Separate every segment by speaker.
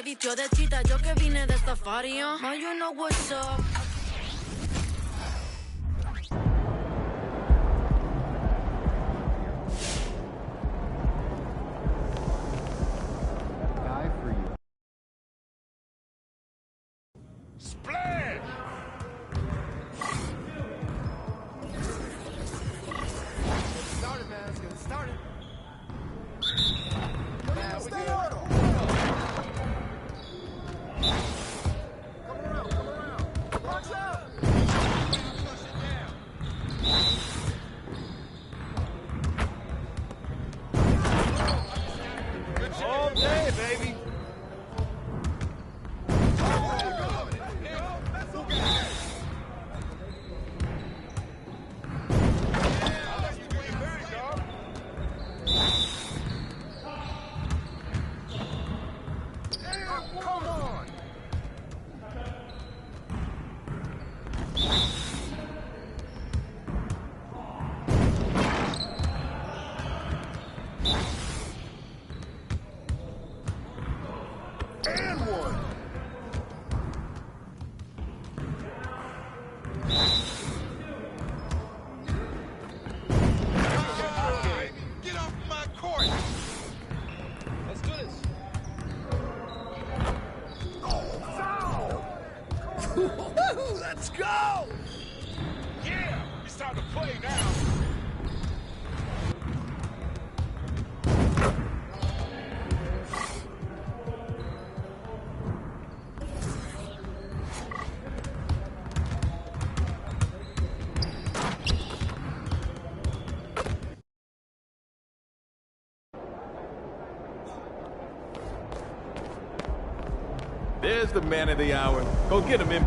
Speaker 1: se vistió de chita, yo que vine de safari, now you know what's up.
Speaker 2: Splash!
Speaker 3: Started, man. Let's get it started. Stay on. Come around. Watch out.
Speaker 2: All day, baby.
Speaker 3: Come on. And one.
Speaker 2: Get off my court.
Speaker 4: Let's do this.
Speaker 3: Let's go.
Speaker 2: Yeah, it's time to play now.
Speaker 5: There's the man of the hour. Go get him in.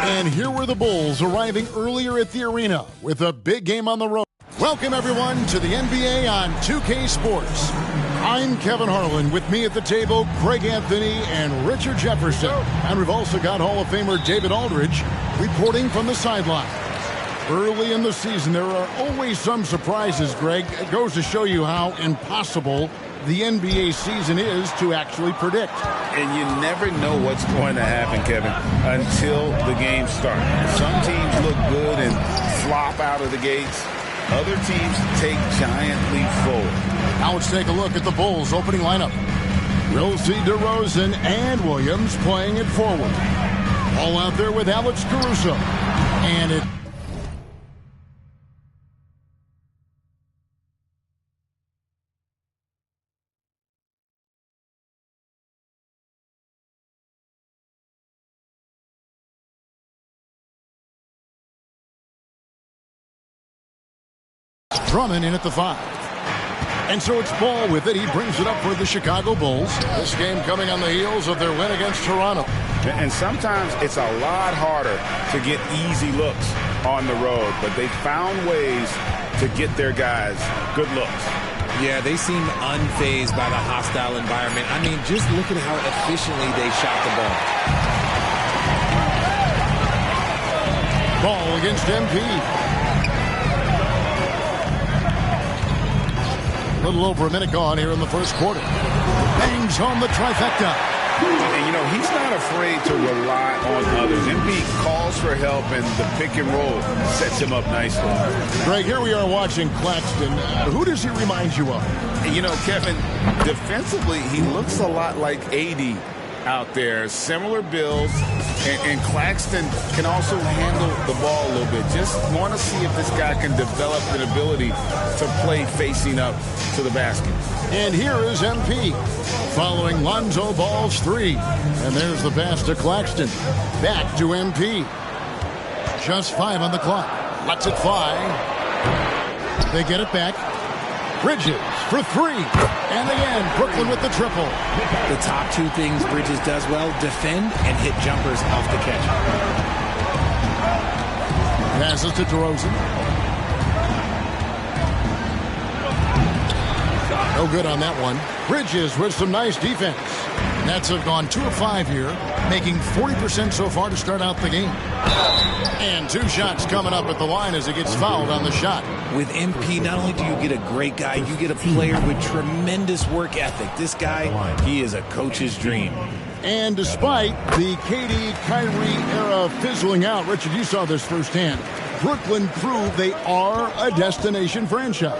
Speaker 6: And here were the Bulls arriving earlier at the arena with a big game on the road. Welcome, everyone, to the NBA on 2K Sports. I'm Kevin Harlan. With me at the table, Craig Anthony and Richard Jefferson. And we've also got Hall of Famer David Aldridge reporting from the sideline. Early in the season, there are always some surprises, Greg. It goes to show you how impossible the NBA season is to actually predict.
Speaker 7: And you never know what's going to happen, Kevin, until the game starts. Some teams look good and flop out of the gates. Other teams take giant leaps forward.
Speaker 6: Now let's take a look at the Bulls' opening lineup. We'll see DeRozan and Williams playing it forward. All out there with Alex Caruso. And it... Drummond in at the 5. And so it's Ball with it. He brings it up for the Chicago Bulls. This game coming on the heels of their win against Toronto.
Speaker 7: And sometimes it's a lot harder to get easy looks on the road, but they found ways to get their guys good looks.
Speaker 4: Yeah, they seem unfazed by the hostile environment. I mean, just look at how efficiently they shot the ball.
Speaker 6: Ball against MP. A little over a minute gone here in the first quarter. Bangs home the trifecta.
Speaker 7: And, you know, he's not afraid to rely on others. Embiid calls for help, and the pick and roll sets him up nicely.
Speaker 6: Greg, here we are watching Claxton. Who does he remind you of?
Speaker 7: And, you know, Kevin, defensively, he looks a lot like AD out there. Similar builds, and Claxton can also handle the ball a little bit. Just want to see if this guy can develop an ability to play facing up to the basket.
Speaker 6: And here is MP following Lonzo Ball's 3. And there's the pass to Claxton. Back to MP. Just 5 on the clock. Lets it fly. They get it back. Bridges for 3. And again, Brooklyn with the triple.
Speaker 4: The top two things Bridges does well, defend and hit jumpers off the catch.
Speaker 6: Passes to DeRozan. No good on that one. Bridges with some nice defense. Nets have gone 2 of 5 here, making 40% so far to start out the game. And 2 shots coming up at the line as he gets fouled on the shot.
Speaker 4: With MP, not only do you get a great guy, you get a player with tremendous work ethic. This guy, he is a coach's dream.
Speaker 6: And despite the KD Kyrie era fizzling out, Richard, you saw this firsthand. Brooklyn proved they are a destination franchise.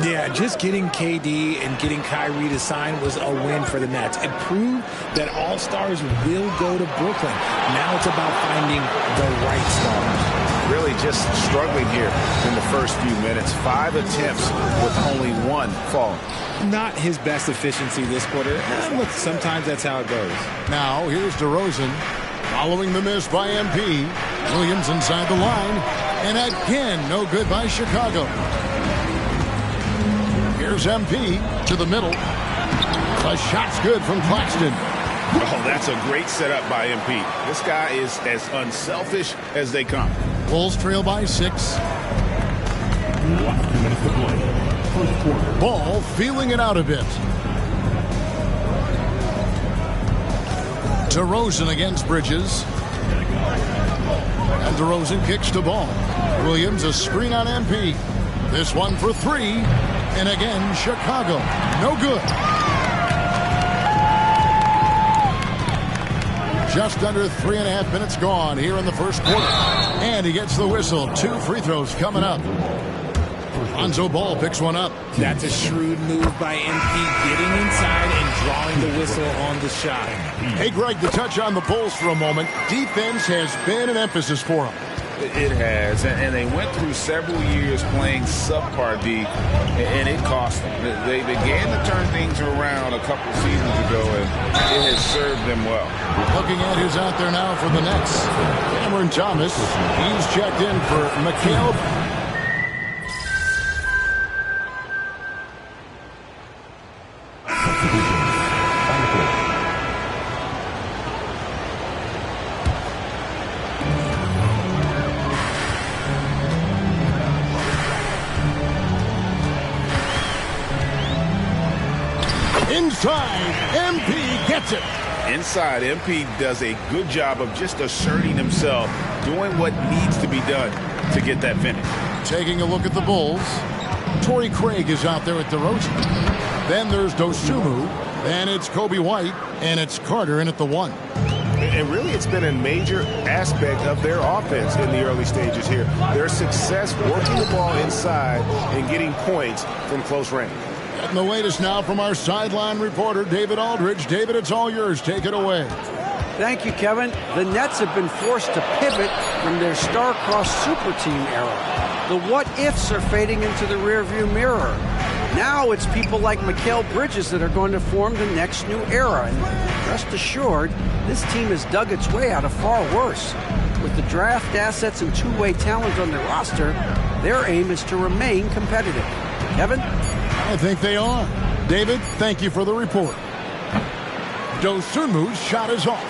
Speaker 4: Yeah, just getting KD and getting Kyrie to sign was a win for the Nets. It proved that all stars will go to Brooklyn. Now it's about finding the right stars.
Speaker 5: Really just struggling here in the first few minutes. 5 attempts with only 1 fall.
Speaker 4: Not his best efficiency this quarter. Look, sometimes that's how it goes.
Speaker 6: Now here's DeRozan following the miss by MP. Williams inside the line. And again, no good by Chicago. Here's MP to the middle. The shot's good from Claxton.
Speaker 7: Oh, that's a great setup by MP. This guy is as unselfish as they come.
Speaker 6: Bulls trail by 6. Ball feeling it out a bit. DeRozan against Bridges. And DeRozan kicks to Ball. Williams a screen on MP. This one for 3. And again, Chicago. No good. Just under 3.5 minutes gone here in the first quarter. And he gets the whistle. 2 free throws coming up. Lonzo Ball picks one up.
Speaker 4: That's a shrewd move by MP, getting inside and drawing the whistle on the shot.
Speaker 6: Hey, Greg, to touch on the Bulls for a moment, defense has been an emphasis for them.
Speaker 7: It has, and they went through several years playing subpar D, and it cost them. They began to turn things around a couple seasons ago, and it has served them well.
Speaker 6: Looking at who's out there now for the Nets. Cameron Thomas, he's checked in for Mikhail. Inside, MP gets it.
Speaker 7: Inside, MP does a good job of just asserting himself, doing what needs to be done to get that finish.
Speaker 6: Taking a look at the Bulls. Torrey Craig is out there at DeRozan. Then there's Dosunmu. Then it's Kobe White. And it's Carter in at the 1.
Speaker 5: And really, it's been a major aspect of their offense in the early stages here. Their success working the ball inside and getting points from close range.
Speaker 6: Getting the latest now from our sideline reporter, David Aldridge. David, it's all yours. Take it away.
Speaker 8: Thank you, Kevin. The Nets have been forced to pivot from their star-crossed super team era. The what-ifs are fading into the rearview mirror. Now it's people like Mikal Bridges that are going to form the next new era. And rest assured, this team has dug its way out of far worse. With the draft assets and two-way talent on their roster, their aim is to remain competitive. Kevin?
Speaker 6: I think they are. David, thank you for the report. Dosunmu's shot is off.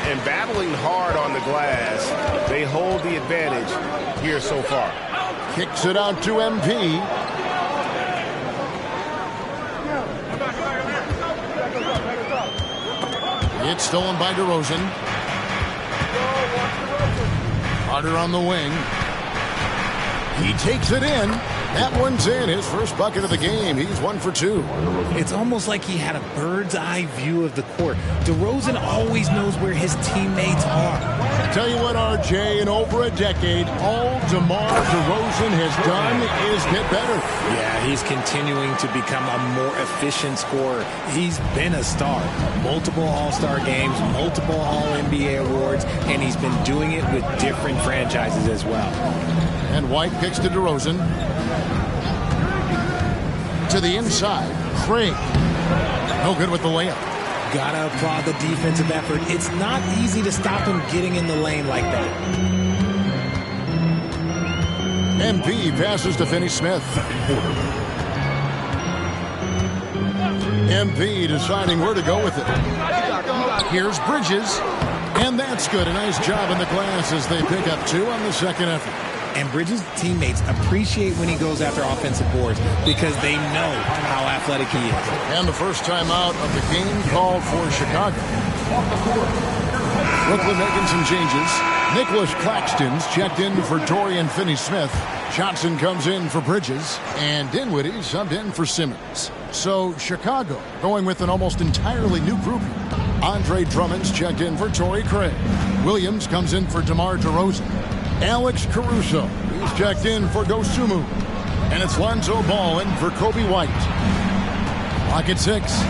Speaker 5: And battling hard on the glass, they hold the advantage here so far.
Speaker 6: Kicks it out to MP. It's stolen by DeRozan. Carter on the wing. He takes it in. That one's in. His first bucket of the game. He's 1 for 2.
Speaker 4: It's almost like he had a bird's eye view of the court. DeRozan always knows where his teammates are.
Speaker 6: Tell you what, RJ, in over a decade, all DeMar DeRozan has done is get better.
Speaker 4: Yeah, he's continuing to become a more efficient scorer. He's been a star. Multiple All-Star games, multiple All-NBA awards, and he's been doing it with different franchises as well.
Speaker 6: And White kicks to DeRozan. To the inside, Craig. No good with the layup.
Speaker 4: Gotta applaud the defensive effort. It's not easy to stop him getting in the lane like that.
Speaker 6: MP passes to Finney-Smith. MP deciding where to go with it. Here's Bridges. And that's good. A nice job in the glass as they pick up 2 on the second effort.
Speaker 4: And Bridges' teammates appreciate when he goes after offensive boards because they know how athletic he is.
Speaker 6: And the first time out of the game called for Chicago. Brooklyn making some changes. Nicholas Claxton's checked in for Dorian Finney-Smith. Johnson comes in for Bridges. And Dinwiddie subbed in for Simmons. So Chicago going with an almost entirely new group here. Andre Drummond's checked in for Torrey Craig. Williams comes in for DeMar DeRozan. Alex Caruso, he's checked in for Dosunmu. And it's Lonzo Ball in for Kobe White. Lock at 6.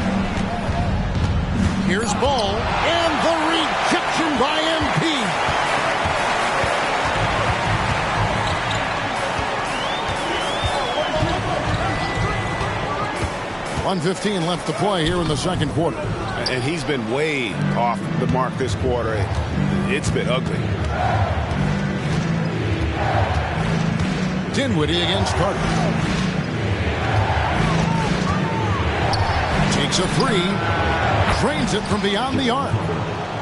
Speaker 6: Here's Ball, and the rejection by MP. .115 left to play here in the second quarter.
Speaker 5: And he's been way off the mark this quarter. It's been ugly.
Speaker 6: Dinwiddie against Carter. Takes a 3. Drains it from beyond the arc.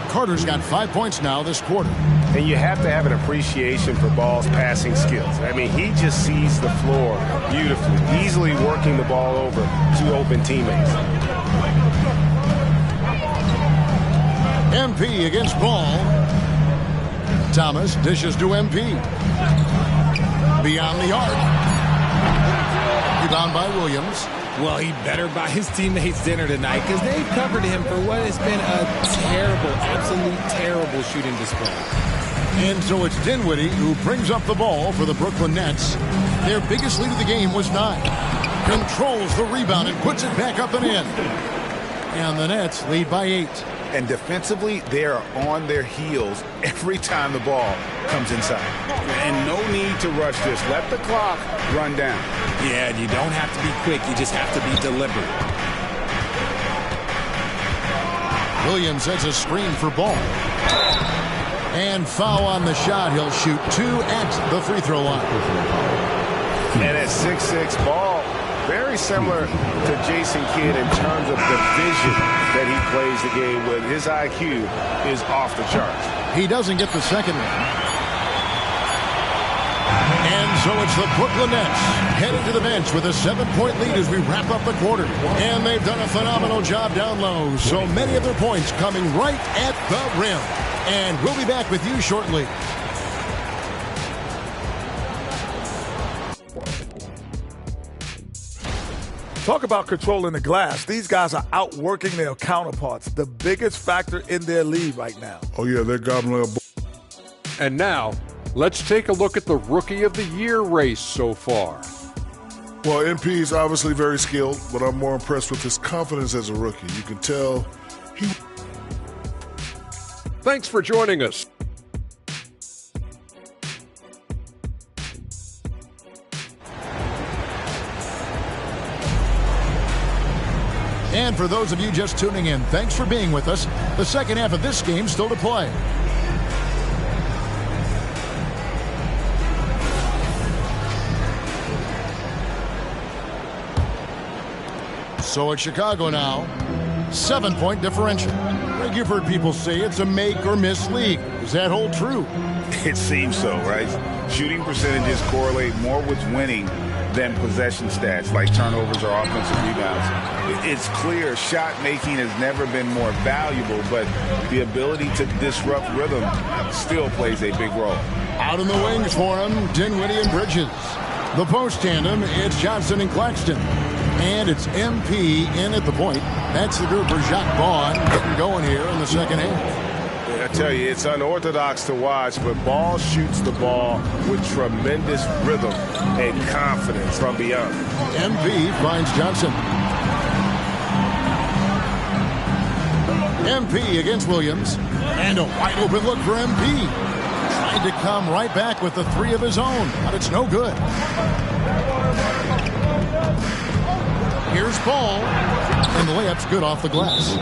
Speaker 6: Carter's got 5 points now this quarter.
Speaker 5: And you have to have an appreciation for Ball's passing skills. I mean, he just sees the floor beautifully, easily working the ball over to open teammates.
Speaker 6: MP against Ball. Thomas dishes to MP. Beyond the arc. Rebound by Williams.
Speaker 4: Well, he better buy his teammates dinner tonight because they've covered him for what has been a terrible, absolute terrible shooting display.
Speaker 6: And so it's Dinwiddie who brings up the ball for the Brooklyn Nets. Their biggest lead of the game was 9. Controls the rebound and puts it back up and in. And the Nets lead by 8.
Speaker 7: And defensively, they are on their heels every time the ball comes inside. And no need to rush this. Let the clock run down.
Speaker 4: Yeah, you don't have to be quick. You just have to be deliberate.
Speaker 6: Williams sets a screen for Ball. And foul on the shot. He'll shoot 2 at the free throw line.
Speaker 5: And at 6'6", Ball, very similar to Jason Kidd in terms of the vision that he plays the game with. His IQ is off the charts.
Speaker 6: He doesn't get the second one. And so it's the Brooklyn Nets headed to the bench with a 7-point lead as we wrap up the quarter. And they've done a phenomenal job down low. So many of their points coming right at the rim. And we'll be back with you shortly.
Speaker 3: Talk about controlling the glass. These guys are outworking their counterparts. The biggest factor in their league right now.
Speaker 9: Oh, yeah, they're gobbling up.
Speaker 10: And now, let's take a look at the Rookie of the Year race so far.
Speaker 9: Well, MP is obviously very skilled, but I'm more impressed with his confidence as a rookie. You can tell he...
Speaker 10: Thanks for joining us.
Speaker 6: And for those of you just tuning in, thanks for being with us. The second half of this game still to play. So it's Chicago now. 7-point differential. Greg, you've heard people say it's a make or miss league. Does that hold true?
Speaker 7: It seems so, right? Shooting percentages correlate more with winning than possession stats like turnovers or offensive rebounds. It's clear shot making has never been more valuable, but the ability to disrupt rhythm still plays a big role.
Speaker 6: Out in the wings for him, Dinwiddie and Bridges. The post tandem, it's Johnson and Claxton. And it's MP in at the point. That's the group for Jacques Vaughn getting going here in the second half.
Speaker 5: I tell you, it's unorthodox to watch, but Ball shoots the ball with tremendous rhythm and confidence from beyond.
Speaker 6: MP finds Johnson. MP against Williams. And a wide open look for MP. Trying to come right back with the three of his own, but it's no good. Here's Ball. And the layup's good off the glass.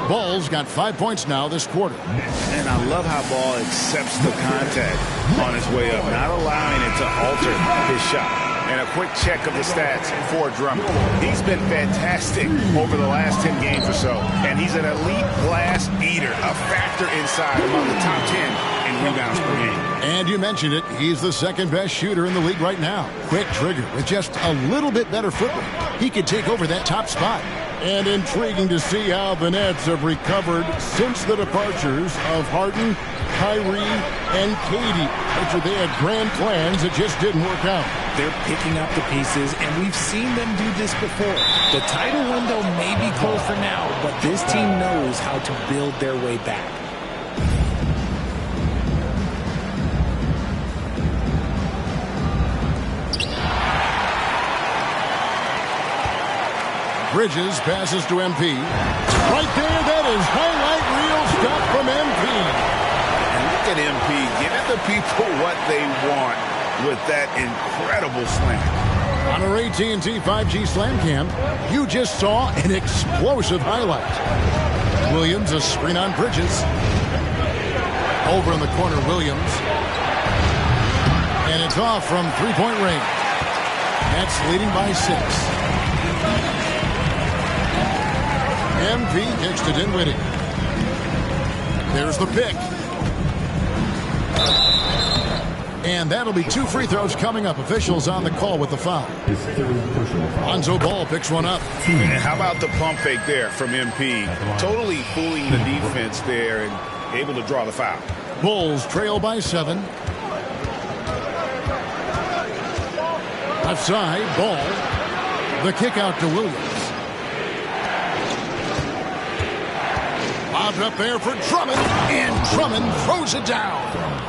Speaker 6: Ball's got 5 points now this quarter.
Speaker 7: And I love how Ball accepts the contact on his way up, not allowing it to alter his shot.
Speaker 5: And a quick check of the stats for Drummond. He's been fantastic over the last 10 games or so. And he's an elite glass eater, a factor inside among the top 10 in rebounds per game.
Speaker 6: And you mentioned it, he's the second best shooter in the league right now. Quick trigger with just a little bit better footwork. He could take over that top spot. And intriguing to see how the Nets have recovered since the departures of Harden, Kyrie, and KD. Which they had grand plans that just didn't work out.
Speaker 4: They're picking up the pieces, and we've seen them do this before. The title window may be closed for now, but this team knows how to build their way back.
Speaker 6: Bridges passes to MP. Right there, that is highlight reel stuff from MP.
Speaker 7: And look at MP giving the people what they want with that incredible slam.
Speaker 6: On our AT&T 5G Slam Cam, you just saw an explosive highlight. Williams, a screen on Bridges. Over in the corner, Williams. And it's off from three-point range. That's leading by 6. MP kicks to Dinwiddie. There's the pick. And that'll be 2 free throws coming up. Officials on the call with the foul. Lonzo Ball picks one up.
Speaker 7: And how about the pump fake there from MP? Totally fooling the defense there and able to draw the foul.
Speaker 6: Bulls trail by 7. Left side, Ball. The kick out to Williams. Lobbed up there for Drummond, and Drummond throws it down.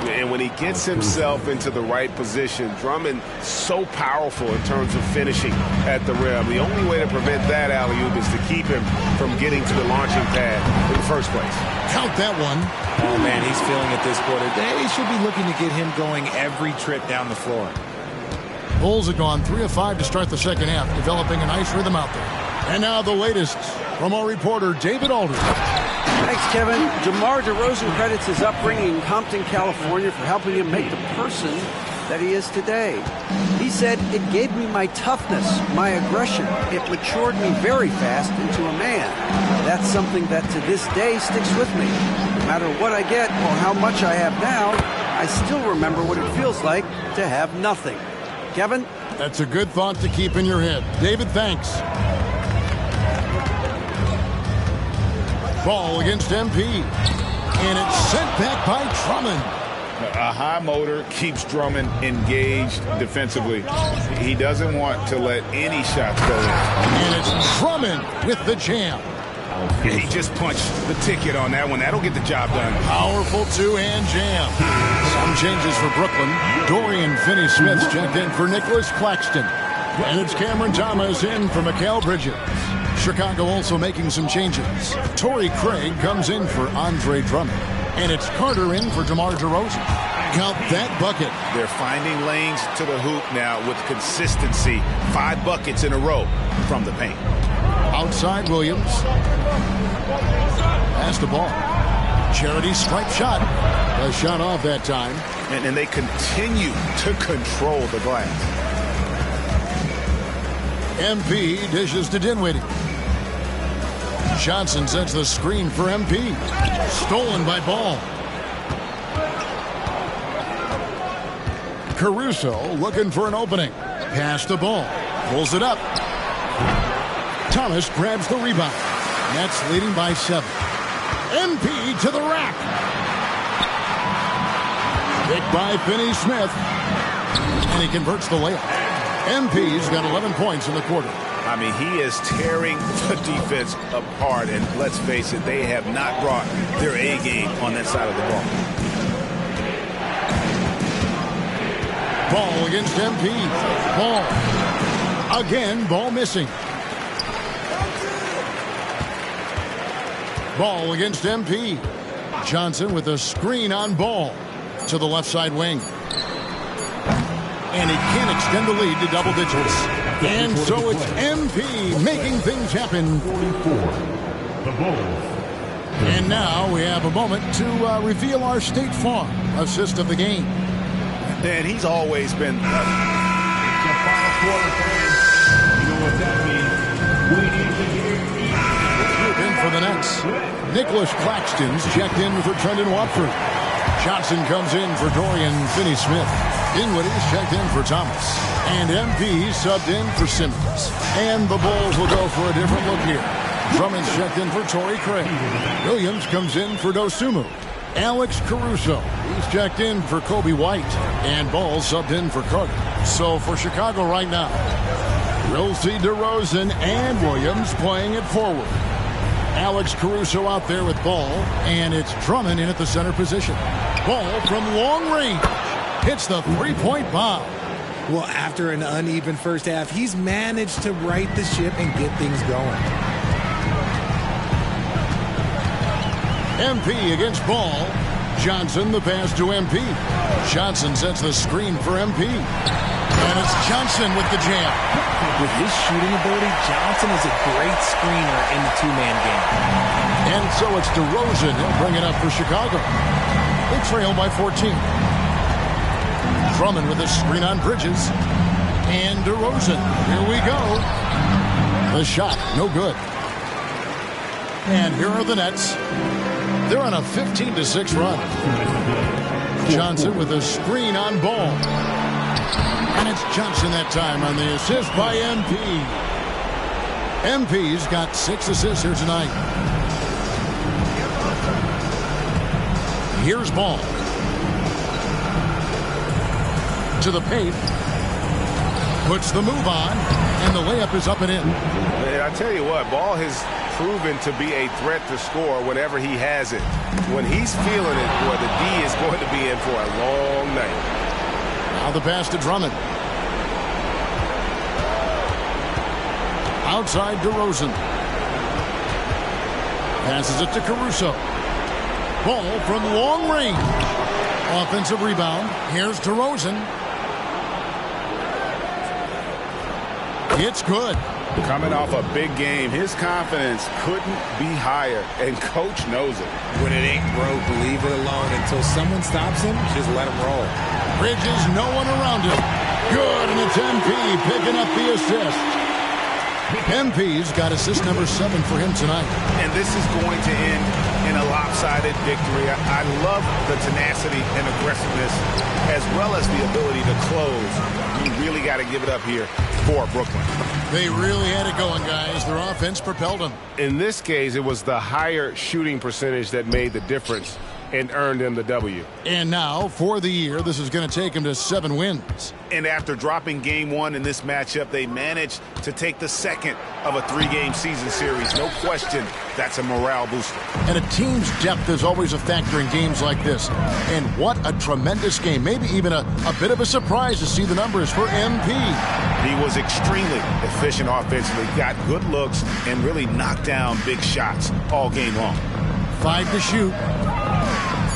Speaker 5: And when he gets himself into the right position, Drummond so powerful in terms of finishing at the rim. The only way to prevent that alley-oop is to keep him from getting to the launching pad in the first place.
Speaker 6: Count that one.
Speaker 4: Oh, man, he's feeling it this quarter. They should be looking to get him going every trip down the floor.
Speaker 6: Bulls have gone 3 of 5 to start the second half, developing a nice rhythm out there. And now the latest from our reporter, David Aldridge.
Speaker 8: Thanks, Kevin. DeMar DeRozan credits his upbringing in Compton, California for helping him make the person that he is today. He said, "It gave me my toughness, my aggression. It matured me very fast into a man. That's something that to this day sticks with me. No matter what I get or how much I have now, I still remember what it feels like to have nothing." Kevin?
Speaker 6: That's a good thought to keep in your head. David, thanks. Ball against MP. And it's sent back by Drummond.
Speaker 7: A high motor keeps Drummond engaged defensively. He doesn't want to let any shots go in.
Speaker 6: And it's Drummond with the jam.
Speaker 7: He just punched the ticket on that one. That'll get the job done.
Speaker 6: Powerful two-hand jam. Some changes for Brooklyn. Dorian Finney-Smith's checked in for Nicholas Claxton. And it's Cameron Thomas in for Mikal Bridges. Chicago also making some changes. Torrey Craig comes in for Andre Drummond. And it's Carter in for DeMar DeRozan. Count that bucket.
Speaker 7: They're finding lanes to the hoop now with consistency. 5 buckets in a row from the paint.
Speaker 6: Outside Williams. Pass the ball. Charity stripe shot. A shot off that time.
Speaker 7: And they continue to control the glass.
Speaker 6: MP dishes to Dinwiddie. Johnson sets the screen for MP. Stolen by Ball. Caruso looking for an opening. Pass the ball. Pulls it up. Thomas grabs the rebound. Nets leading by 7. MP to the rack. Picked by Finney-Smith. And he converts the layup. MP's got 11 points in the quarter.
Speaker 5: I mean, he is tearing the defense apart. And let's face it, they have not brought their A game on that side of the ball.
Speaker 6: Ball against MP. Ball. Again, ball missing. Ball against MP. Johnson with a screen on Ball to the left side wing. And he can't extend the lead to double digits. And so it's MP making things happen.
Speaker 11: 44. The Bulls.
Speaker 6: And now we have a moment to reveal our State Farm assist of the game.
Speaker 5: And he's always been...
Speaker 11: It's a final quarter, fans. You know what that means. We need to hear
Speaker 6: in for the Nets. Nicholas Claxton's checked in for Trendon Watford. Johnson comes in for Dorian Finney-Smith. Dinwiddie's checked in for Thomas. And MP subbed in for Simmons. And the Bulls will go for a different look here. Drummond's checked in for Torrey Craig. Williams comes in for Dosunmu. Alex Caruso, he's checked in for Kobe White. And Ball subbed in for Carter. So for Chicago right now, we'll see DeRozan and Williams playing it forward. Alex Caruso out there with Ball, and it's Drummond in at the center position. Ball from long range hits the three-point bomb.
Speaker 4: Well, after an uneven first half, he's managed to right the ship and get things going.
Speaker 6: MP against Ball. Johnson the pass to MP. Johnson sets the screen for MP. And it's Johnson with the jam.
Speaker 4: With his shooting ability, Johnson is a great screener in the two-man game.
Speaker 6: And so it's DeRozan. He'll bring it up for Chicago. They trail by 14. Drummond with a screen on Bridges. And DeRozan. Here we go. The shot, no good. And here are the Nets. They're on a 15-6 run. Johnson with a screen on Ball. And it's Johnson that time on the assist by MP. MP's got 6 assists here tonight. Here's Ball. To the paint. Puts the move on. And the layup is up and in.
Speaker 5: And I tell you what, Ball has proven to be a threat to score whenever he has it. When he's feeling it, boy, the D is going to be in for a long night.
Speaker 6: Now the pass to Drummond. Outside DeRozan. Passes it to Caruso. Ball from long range. Offensive rebound. Here's DeRozan. It's good.
Speaker 5: Coming off a big game, his confidence couldn't be higher, and coach knows it.
Speaker 4: When it ain't broke, leave it alone until someone stops him. Just let him roll.
Speaker 6: Bridges, no one around him. Good, and it's MP picking up the assist. MP's got assist number 7 for him tonight.
Speaker 5: And this is going to end in a lopsided victory. I love the tenacity and aggressiveness, as well as the ability to close. You really got to give it up here for Brooklyn.
Speaker 6: They really had it going, guys. Their offense propelled them.
Speaker 5: In this case, it was the higher shooting percentage that made the difference and earned them the W.
Speaker 6: And now, for the year, this is going to take them to 7 wins.
Speaker 5: And after dropping game 1 in this matchup, they managed to take the second of a 3-game season series. No question, that's a morale booster.
Speaker 6: And a team's depth is always a factor in games like this. And what a tremendous game. Maybe even a bit of a surprise to see the numbers for MP.
Speaker 5: He was extremely efficient offensively, got good looks, and really knocked down big shots all game long.
Speaker 6: 5 to shoot.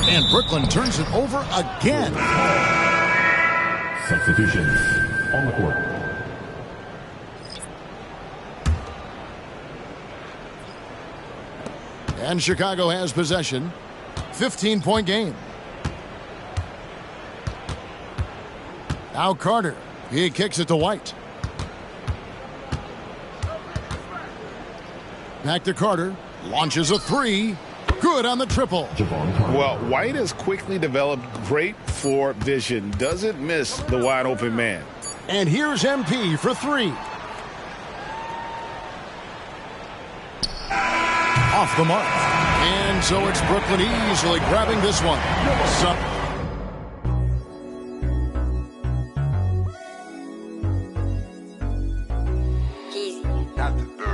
Speaker 6: And Brooklyn turns it over again.
Speaker 11: Substitutions on the court.
Speaker 6: And Chicago has possession. 15-point game. Now Carter. He kicks it to White. Back to Carter. Launches a 3. Good on the triple.
Speaker 5: Well, White has quickly developed great floor vision. Doesn't miss the wide open man.
Speaker 6: And here's MP for 3. Off the mark. And so it's Brooklyn easily grabbing this one.
Speaker 2: got the